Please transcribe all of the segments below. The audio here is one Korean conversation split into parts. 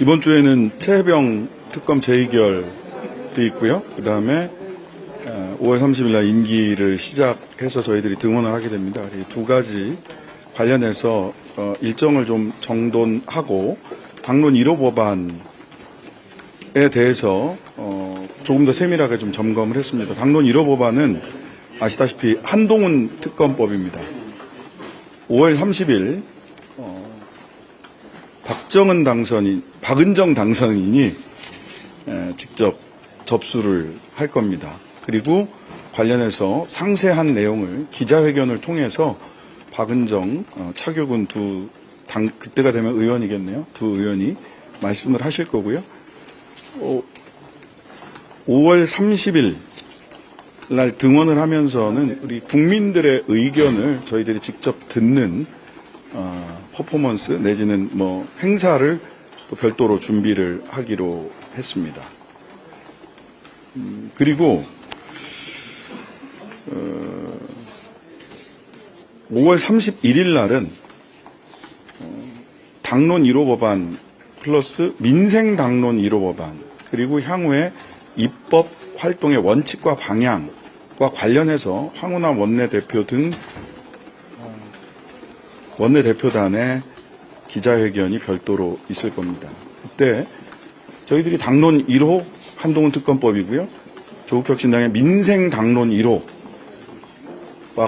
이번 주에는 최혜병 특검 재의결이 있고요. 그 다음에 5월 30일 날 임기를 시작해서 저희들이 등원을 하게 됩니다. 이 두 가지 관련해서 일정을 좀 정돈하고 당론 1호 법안에 대해서 조금 더 세밀하게 좀 점검을 했습니다. 당론 1호 법안은 아시다시피 한동훈 특검법입니다. 5월 30일 박은정 당선인이 직접 접수를 할 겁니다. 그리고 관련해서 상세한 내용을 기자회견을 통해서 박은정, 차교근 그때가 되면 의원이겠네요. 두 의원이 말씀을 하실 거고요. 5월 30일 날 등원을 하면서는 우리 국민들의 의견을 저희들이 직접 듣는 퍼포먼스 내지는 뭐 행사를 또 별도로 준비를 하기로 했습니다. 그리고 5월 31일 날은 당론 1호 법안 플러스 민생 당론 1호 법안 그리고 향후에 입법 활동의 원칙과 방향과 관련해서 황운하 원내대표 등 원내대표단의 기자회견이 별도로 있을 겁니다. 그때 저희들이 당론 1호 한동훈 특검법이고요. 조국혁신당의 민생 당론 1호와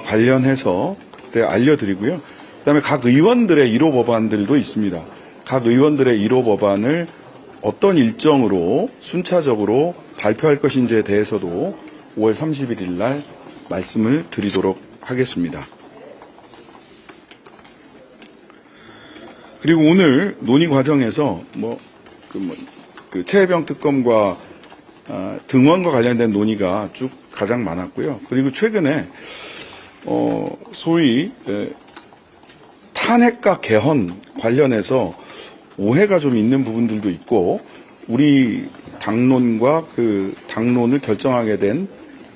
관련해서 그때 알려드리고요. 그다음에 각 의원들의 1호 법안들도 있습니다. 각 의원들의 1호 법안을 어떤 일정으로 순차적으로 발표할 것인지에 대해서도 5월 31일 날 말씀을 드리도록 하겠습니다. 그리고 오늘 논의 과정에서 최혜병 특검과 등원과 관련된 논의가 쭉 가장 많았고요. 그리고 최근에 소위 탄핵과 개헌 관련해서 오해가 좀 있는 부분들도 있고 우리 당론과 그 당론을 결정하게 된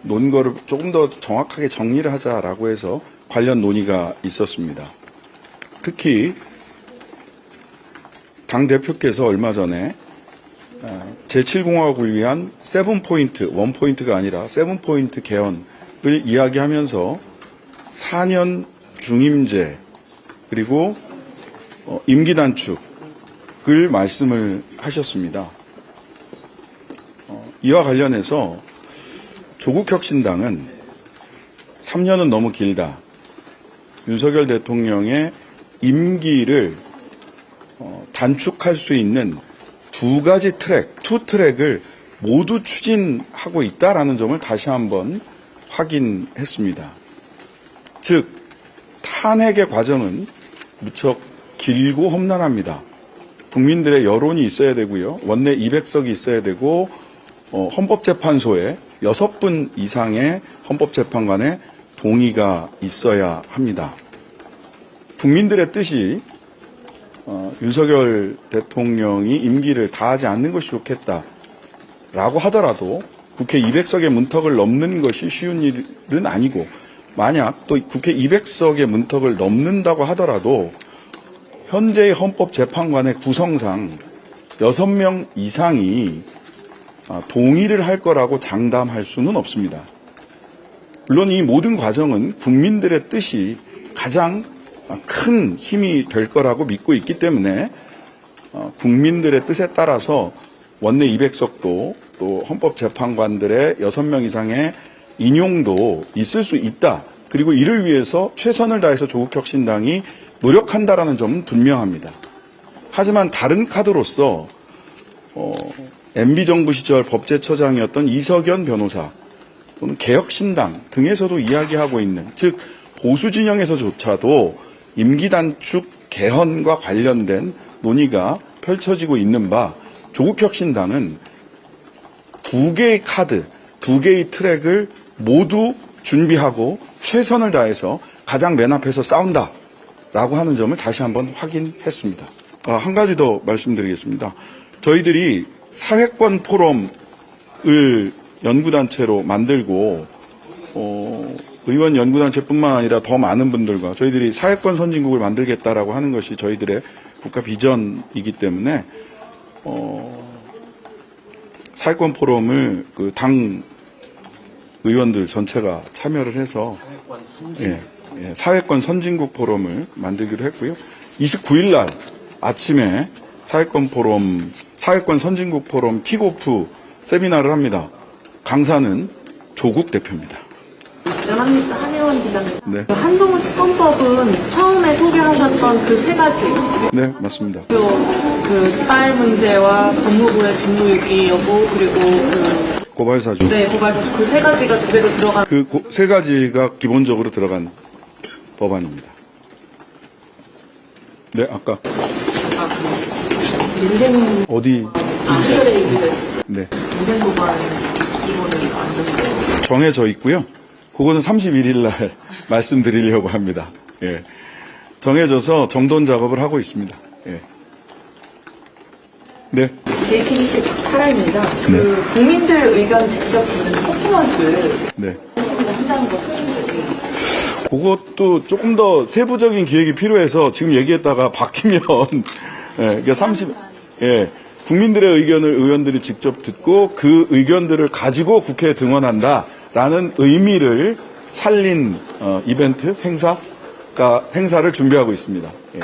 논거를 조금 더 정확하게 정리를 하자라고 해서 관련 논의가 있었습니다. 특히 당대표께서 얼마 전에 제7공화국을 위한 7포인트, 1포인트가 아니라 7포인트 개헌을 이야기하면서 4년 중임제 그리고 임기 단축을 말씀을 하셨습니다. 이와 관련해서 조국혁신당은 3년은 너무 길다. 윤석열 대통령의 임기를 단축할 수 있는 두 가지 투 트랙을 모두 추진하고 있다라는 점을 다시 한번 확인했습니다. 즉, 탄핵의 과정은 무척 길고 험난합니다. 국민들의 여론이 있어야 되고요. 원내 200석이 있어야 되고 헌법재판소에 6분 이상의 헌법재판관의 동의가 있어야 합니다. 국민들의 뜻이 윤석열 대통령이 임기를 다하지 않는 것이 좋겠다라고 하더라도 국회 200석의 문턱을 넘는 것이 쉬운 일은 아니고 만약 또 국회 200석의 문턱을 넘는다고 하더라도 현재의 헌법재판관의 구성상 6명 이상이 동의를 할 거라고 장담할 수는 없습니다. 물론 이 모든 과정은 국민들의 뜻이 가장 큰 힘이 될 거라고 믿고 있기 때문에 국민들의 뜻에 따라서 원내 200석도 또 헌법재판관들의 6명 이상의 인용도 있을 수 있다. 그리고 이를 위해서 최선을 다해서 조국혁신당이 노력한다라는 점은 분명합니다. 하지만 다른 카드로서 MB정부 시절 법제처장이었던 이석연 변호사 또는 개혁신당 등에서도 이야기하고 있는 즉 보수 진영에서조차도 임기 단축 개헌과 관련된 논의가 펼쳐지고 있는 바 조국혁신당은 두 개의 카드, 두 개의 트랙을 모두 준비하고 최선을 다해서 가장 맨 앞에서 싸운다라고 하는 점을 다시 한번 확인했습니다. 한 가지 더 말씀드리겠습니다. 저희들이 사회권 포럼을 연구단체로 만들고 의원 연구단체뿐만 아니라 더 많은 분들과 저희들이 사회권 선진국을 만들겠다라고 하는 것이 저희들의 국가 비전이기 때문에 사회권 포럼을 그 당 의원들 전체가 참여를 해서 사회권 선진국 포럼을 만들기로 했고요. 29일 날 아침에 사회권 선진국 포럼 킥오프 세미나를 합니다. 강사는 조국 대표입니다. 연합뉴스 한혜원 기자입니다. 네. 그 한동훈 특검법은 처음에 소개하셨던 그 세 가지. 네, 맞습니다. 그 딸 문제와 법무부의 직무유기 여부 그리고 고발사주. 고발사주 그 세 가지가 그대로 들어간. 그 세 가지가 기본적으로 들어간 법안입니다. 네, 아까 민생 어디? 시그레이드 네, 민생 고발 이거는 완전 정해져 있고요. 그거는 31일 날 말씀드리려고 합니다. 예. 정해져서 정돈 작업을 하고 있습니다. 예. 네. JTBC 박사라입니다. 그 국민들 의견 직접 듣는 퍼포먼스 네. 한다는 거 표현되지. 그것도 조금 더 세부적인 기획이 필요해서 지금 얘기했다가 바뀌면, 그러니까 국민들의 의견을 의원들이 직접 듣고 그 의견들을 가지고 국회에 등원한다라는 의미를 살린 이벤트 행사를 준비하고 있습니다. 예.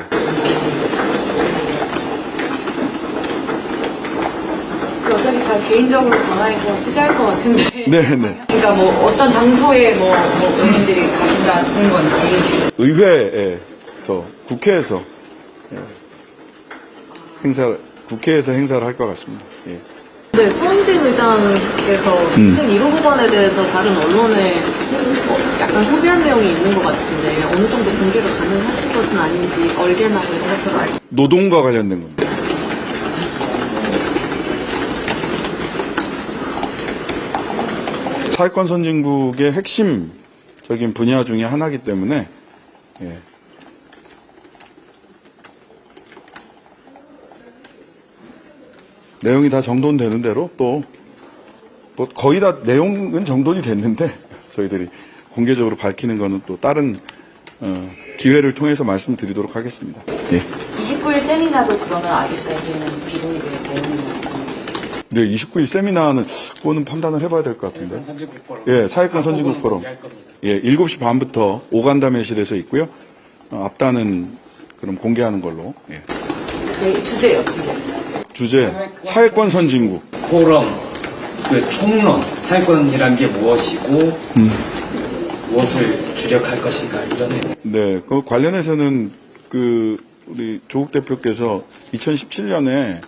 어차피 다 개인적으로 전화해서 취재할 것 같은데. 네. 그러니까 뭐 어떤 장소에 뭐 의원님들이 가신다는 건지. 의회에서 국회에서 국회에서 행사를 할 것 같습니다. 예. 네, 서은진 의장께서 생 1호 법안에 대해서 다른 언론에 약간 소비한 내용이 있는 것 같은데 어느 정도 공개가 가능하실 것은 아닌지 얼개나고 생각해서 알죠. 노동과 관련된 겁니다. 사회권 선진국의 핵심적인 분야 중에 하나이기 때문에 내용이 다 정돈되는 대로 또 거의 다 내용은 정돈이 됐는데 저희들이 공개적으로 밝히는 거는 또 다른 기회를 통해서 말씀드리도록 하겠습니다. 예. 29일 세미나도 그러면 아직까지는 미공개 내용이나요? 네, 29일 세미나는 그거는 판단을 해봐야 될 것 같은데. 예, 사회권 선진국 포럼. 예, 7시 반부터 오간담회실에서 있고요. 앞단은 그럼 공개하는 걸로. 예. 네, 주제요. 주제 사회권 선진국. 포럼, 그 총론, 사회권이라는 게 무엇이고 무엇을 주력할 것인가 이런. 네, 그 관련해서는 우리 조국 대표께서 2017년에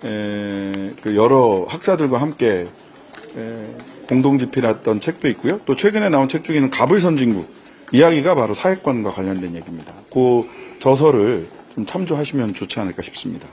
그 여러 학자들과 함께 공동 집필했던 책도 있고요. 또 최근에 나온 책 중에는 가불 선진국 이야기가 바로 사회권과 관련된 얘기입니다. 그 저서를 좀 참조하시면 좋지 않을까 싶습니다.